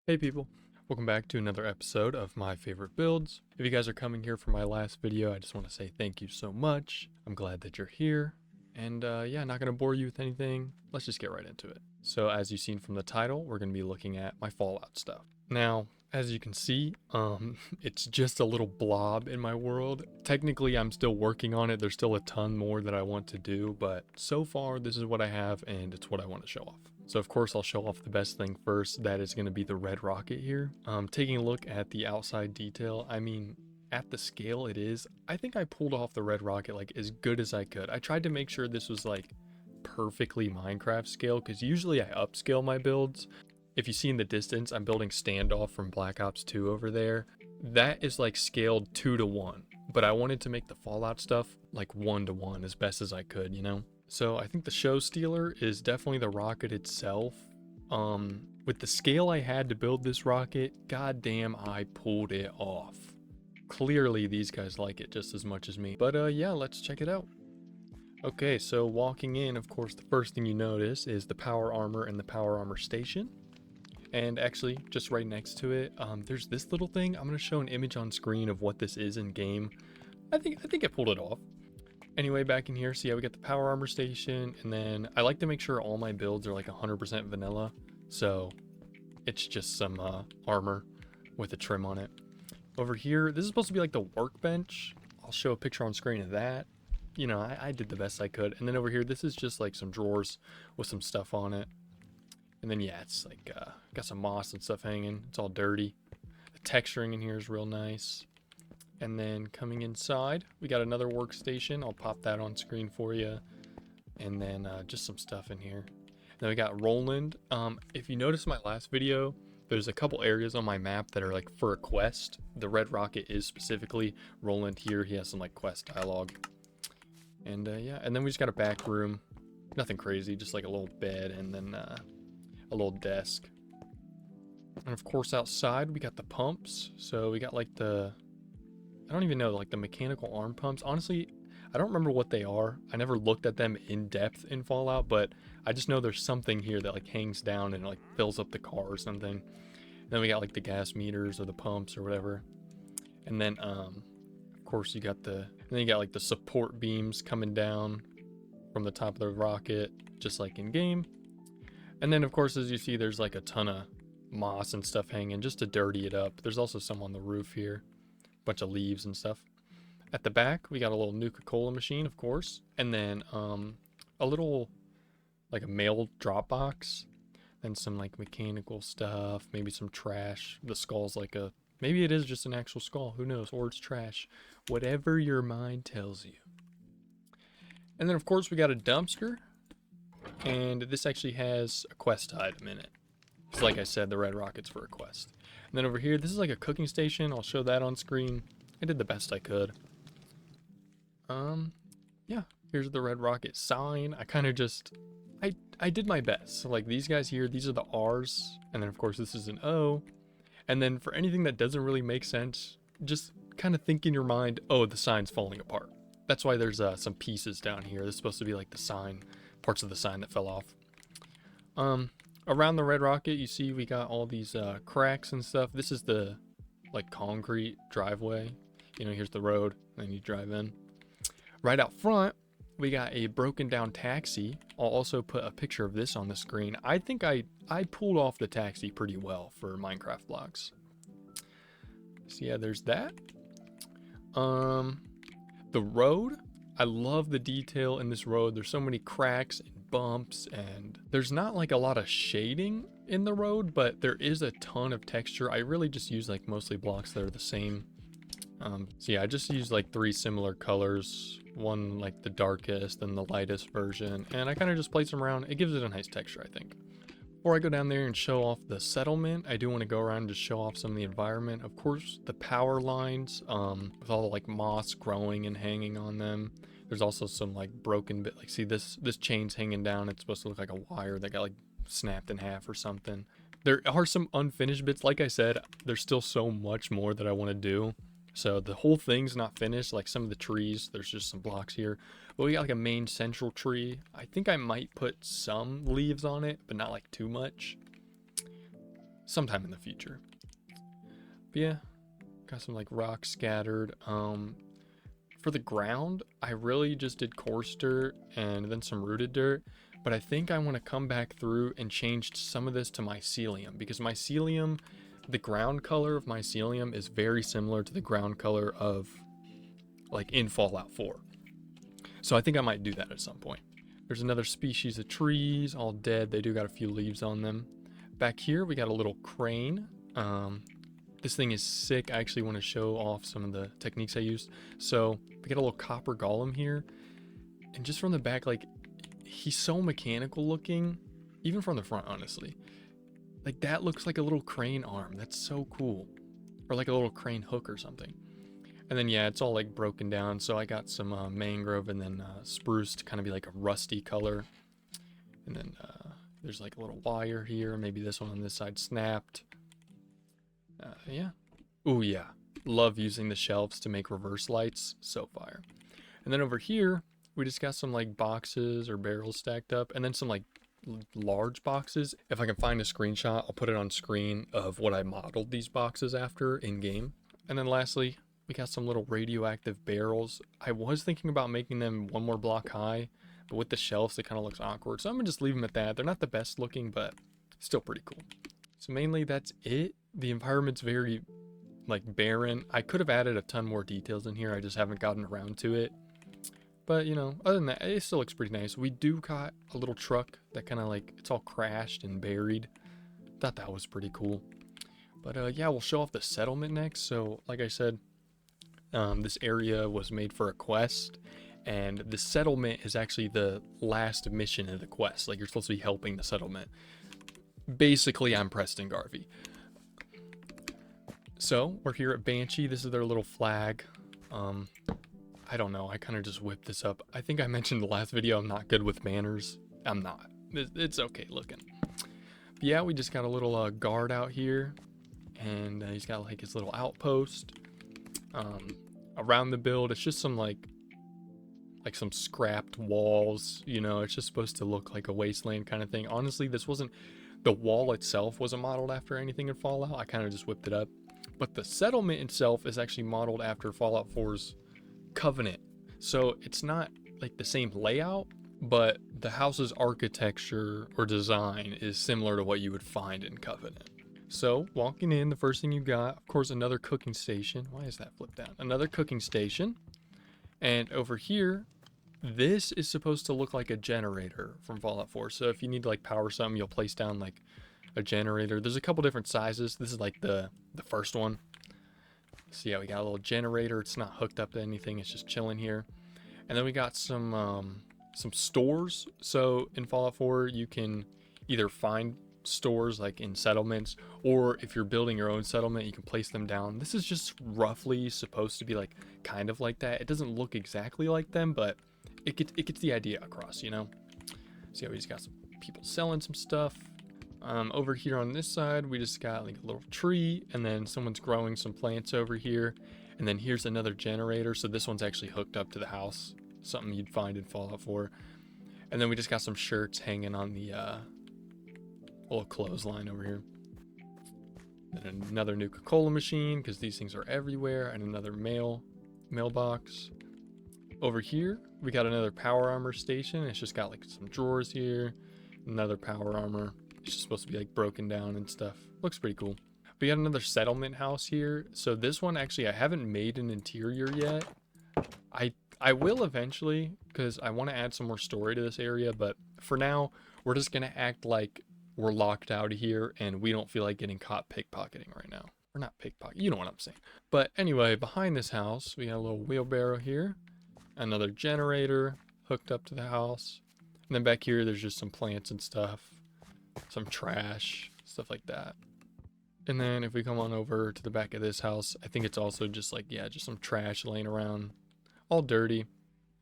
Hey people, welcome back to another episode of My Favorite Builds. If you guys are coming here for my last video, I just want to say thank you so much. I'm glad that you're here. And yeah, not going to bore you with anything. Let's just get right into it. So as you've seen from the title, we're going to be looking at my Fallout stuff. Now, as you can see, it's just a little blob in my world. Technically, I'm still working on it. There's still a ton more that I want to do, but so far, this is what I have, and it's what I want to show off. So of course I'll show off the best thing first. That is going to be the red rocket here. Taking a look at the outside detail, I mean, at the scale it is, I think I pulled off the red rocket like as good as I could. I tried to make sure this was like perfectly Minecraft scale because usually I upscale my builds. If you see in the distance, I'm building Standoff from Black Ops 2 over there. That is like scaled 2:1, but I wanted to make the Fallout stuff like 1:1 as best as I could, you know? So I think the show stealer is definitely the rocket itself. With the scale I had to build this rocket, goddamn, I pulled it off. Clearly these guys like it just as much as me. But yeah, let's check it out. Okay, so walking in, of course, the first thing you notice is the power armor and the power armor station. And actually, just right next to it, there's this little thing. I'm gonna show an image on screen of what this is in game. I think I pulled it off. Anyway, back in here, so yeah, we got the power armor station, and then I like to make sure all my builds are like 100% vanilla, so it's just some armor with a trim on it. Over here, this is supposed to be like the workbench. I'll show a picture on screen of that. You know, I did the best I could. And then over here, this is just like some drawers with some stuff on it. And then yeah, it's like got some moss and stuff hanging. It's all dirty. The texturing in here is real nice. And then coming inside, we got another workstation. I'll pop that on screen for you. And then just some stuff in here. Then we got Roland. If you notice my last video, there's a couple areas on my map that are like for a quest. The red rocket is specifically Roland here. He has some like quest dialogue. And yeah, and then we just got a back room. Nothing crazy, just like a little bed and then a little desk. And of course outside we got the pumps. So we got like I don't even know, like the mechanical arm pumps. Honestly, I don't remember what they are. I never looked at them in depth in Fallout, but I just know there's something here that like hangs down and like fills up the car or something. And then we got like the gas meters or the pumps or whatever. And then of course you got like the support beams coming down from the top of the rocket, just like in game. And then of course, as you see, there's like a ton of moss and stuff hanging just to dirty it up. There's also some on the roof here. Bunch of leaves and stuff. At the back, we got a little Nuka-Cola machine, of course, and then a little like a mail drop box, then some like mechanical stuff, maybe some trash. The skull's like maybe it is just an actual skull, who knows, or it's trash. Whatever your mind tells you. And then of course we got a dumpster, and this actually has a quest item in it. Because like I said, the red rocket's for a quest. And then over here, this is like a cooking station. I'll show that on screen. I did the best I could. Yeah, here's the red rocket sign. I kind of just, I did my best. So like these guys here, these are the R's. And then of course this is an O. And then for anything that doesn't really make sense, just kind of think in your mind, oh, the sign's falling apart. That's why there's some pieces down here. This is supposed to be like the sign, parts of the sign that fell off. Around the red rocket, you see we got all these cracks and stuff. This is the like concrete driveway. You know, here's the road, and then you drive in. Right out front, we got a broken down taxi. I'll also put a picture of this on the screen. I think I pulled off the taxi pretty well for Minecraft blocks. So yeah, there's that. The road, I love the detail in this road. There's so many cracks and bumps, and there's not like a lot of shading in the road, but there is a ton of texture. I really just use like mostly blocks that are the same. So yeah, I just use like 3 similar colors, one like the darkest and the lightest version, and I kind of just place them around. It gives it a nice texture, I think. Before I go down there and show off the settlement, I do want to go around and just show off some of the environment. Of course, the power lines, with all the like moss growing and hanging on them. There's also some like broken bit, like see this chain's hanging down. It's supposed to look like a wire that got like snapped in half or something. There are some unfinished bits. Like I said, there's still so much more that I want to do. So the whole thing's not finished. Like some of the trees, there's just some blocks here. But we got like a main central tree. I think I might put some leaves on it, but not like too much. sometime in the future. But yeah, got some like rocks scattered. For the ground, I really just did coarse dirt and then some rooted dirt. But I think I want to come back through and change some of this to mycelium, because mycelium, the ground color of mycelium is very similar to the ground color of like in Fallout 4. So I think I might do that at some point. There's another species of trees, all dead. They do got a few leaves on them. Back here, we got a little crane. This thing is sick. I actually want to show off some of the techniques I used. So we got a little copper golem here. And just from the back, like, he's so mechanical looking, even from the front, honestly. Like, that looks like a little crane arm. That's so cool. Or like a little crane hook or something. And then, yeah, it's all like broken down. So I got some mangrove and then spruce to kind of be like a rusty color. And then there's like a little wire here. Maybe this one on this side snapped. Yeah. Oh, yeah. Love using the shelves to make reverse lights. So fire. And then over here, we just got some like boxes or barrels stacked up. And then some like large boxes. If I can find a screenshot, I'll put it on screen of what I modeled these boxes after in game. And then lastly, we got some little radioactive barrels. I was thinking about making them one more block high, but with the shelves, it kind of looks awkward. So I'm gonna just leave them at that. They're not the best looking, but still pretty cool. So mainly that's it. The environment's very like barren. I could have added a ton more details in here. I just haven't gotten around to it. But you know, other than that, it still looks pretty nice. We do got a little truck that kind of like, it's all crashed and buried. Thought that was pretty cool. But yeah, we'll show off the settlement next. So like I said, this area was made for a quest, and the settlement is actually the last mission of the quest. Like, you're supposed to be helping the settlement. Basically, I'm Preston Garvey. So we're here at Banshee. This is their little flag. I don't know, I kind of just whipped this up. I think I mentioned in the last video I'm not good with manners. I'm not. It's okay looking. But yeah, we just got a little guard out here, and he's got like his little outpost. Around the build, it's just some like some scrapped walls, you know. It's just supposed to look like a wasteland kind of thing. Honestly, this wasn't, the wall itself wasn't modeled after anything in Fallout. I kind of just whipped it up. But the settlement itself is actually modeled after Fallout 4's Covenant. So it's not like the same layout, but the house's architecture or design is similar to what you would find in Covenant. So walking in, the first thing you got, of course, another cooking station. Why is that flipped down? Another cooking station. And over here, this is supposed to look like a generator from Fallout 4. So if you need to like power something, you'll place down like a generator. There's a couple different sizes. This is like the first one. So yeah, we got a little generator. It's not hooked up to anything. It's just chilling here. And then we got some stores. So in Fallout 4, you can either find stores like in settlements, or if you're building your own settlement, you can place them down. This is just roughly supposed to be like kind of like that. It doesn't look exactly like them, but it gets the idea across, you know. So yeah, we just got some people selling some stuff. Over here on this side, we just got like a little tree, and then someone's growing some plants over here. And then here's another generator. So this one's actually hooked up to the house, something you'd find in Fallout 4. And then we just got some shirts hanging on the little clothesline over here. And another Nuka-Cola machine, because these things are everywhere, and another mailbox. Over here, we got another power armor station. It's just got like some drawers here, another power armor. It's just supposed to be like broken down and stuff. Looks pretty cool. We got another settlement house here. So this one, actually, I haven't made an interior yet. I will eventually, because I want to add some more story to this area, but for now, we're just going to act like we're locked out of here and we don't feel like getting caught pickpocketing right now. Or not pickpocket, you know what I'm saying. But anyway, behind this house, we got a little wheelbarrow here, another generator hooked up to the house. And then back here, there's just some plants and stuff, some trash, stuff like that. And then if we come on over to the back of this house, I think it's also just like, yeah, just some trash laying around, all dirty.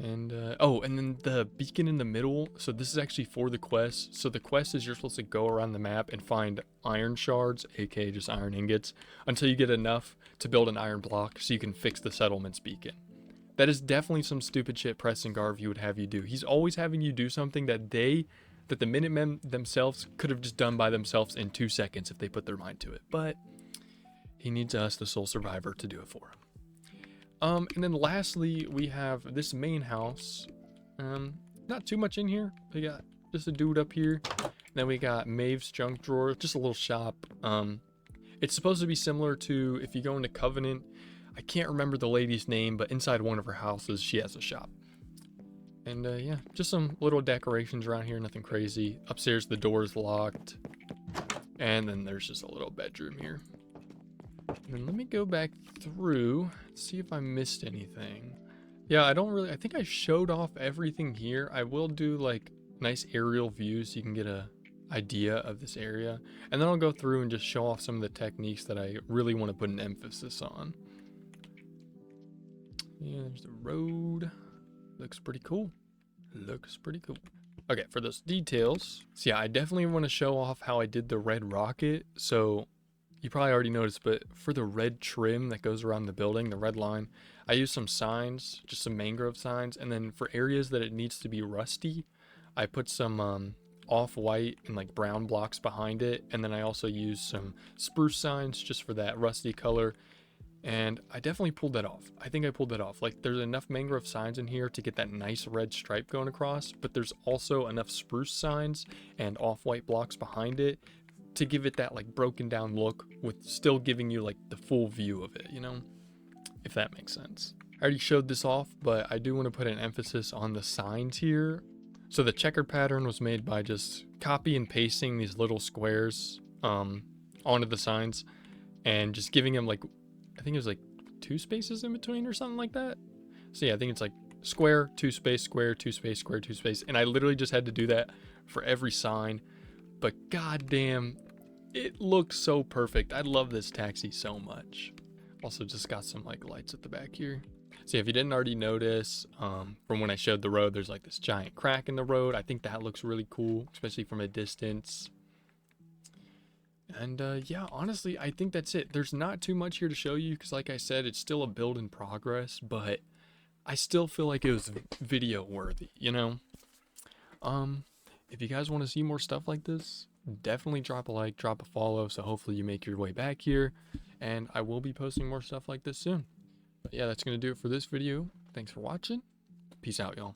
And oh, and then the beacon in the middle. So this is actually for the quest. So the quest is you're supposed to go around the map and find iron shards, aka just iron ingots, until you get enough to build an iron block so you can fix the settlement's beacon. That is definitely some stupid shit Preston Garvey would have you do. He's always having you do something that they that the Minutemen themselves could have just done by themselves in 2 seconds if they put their mind to it. But he needs us, the sole survivor, to do it for him. And then lastly, we have this main house. Not too much in here. We got just a dude up here. Then we got Maeve's junk drawer, just a little shop. It's supposed to be similar to if you go into Covenant. I can't remember the lady's name, but inside one of her houses, she has a shop. And yeah, just some little decorations around here, nothing crazy. Upstairs, the door is locked. And then there's just a little bedroom here. And then let me go back through, see if I missed anything. Yeah, I think I showed off everything here. I will do like nice aerial views so you can get a idea of this area. And then I'll go through and just show off some of the techniques that I really want to put an emphasis on. Yeah, there's the road. Looks pretty cool. Looks pretty cool. Okay, for those details. So yeah, I definitely want to show off how I did the red rocket. So you probably already noticed, but for the red trim that goes around the building, the red line, I used some signs, just some mangrove signs. And then for areas that it needs to be rusty, I put some off-white and like brown blocks behind it. And then I also used some spruce signs just for that rusty color. And I definitely pulled that off. I think I pulled that off. Like, there's enough mangrove signs in here to get that nice red stripe going across, but there's also enough spruce signs and off-white blocks behind it to give it that like broken down look with still giving you like the full view of it, you know, if that makes sense. I already showed this off, but I do want to put an emphasis on the signs here. So the checkered pattern was made by just copy and pasting these little squares onto the signs and just giving them like, I think it was like 2 spaces in between or something like that. So yeah, I think it's like square, 2 space, square, 2 space, square, 2 space. And I literally just had to do that for every sign. But goddamn, it looks so perfect. I love this taxi so much. Also just got some like lights at the back here. So yeah, if you didn't already notice, from when I showed the road, there's like this giant crack in the road. I think that looks really cool, especially from a distance. And yeah, honestly, I think that's it. There's not too much here to show you because like I said, it's still a build in progress, but I still feel like it was video worthy, you know? If you guys want to see more stuff like this, definitely drop a like, drop a follow, so hopefully you make your way back here, and I will be posting more stuff like this soon. But yeah, that's going to do it for this video. Thanks for watching. Peace out, y'all.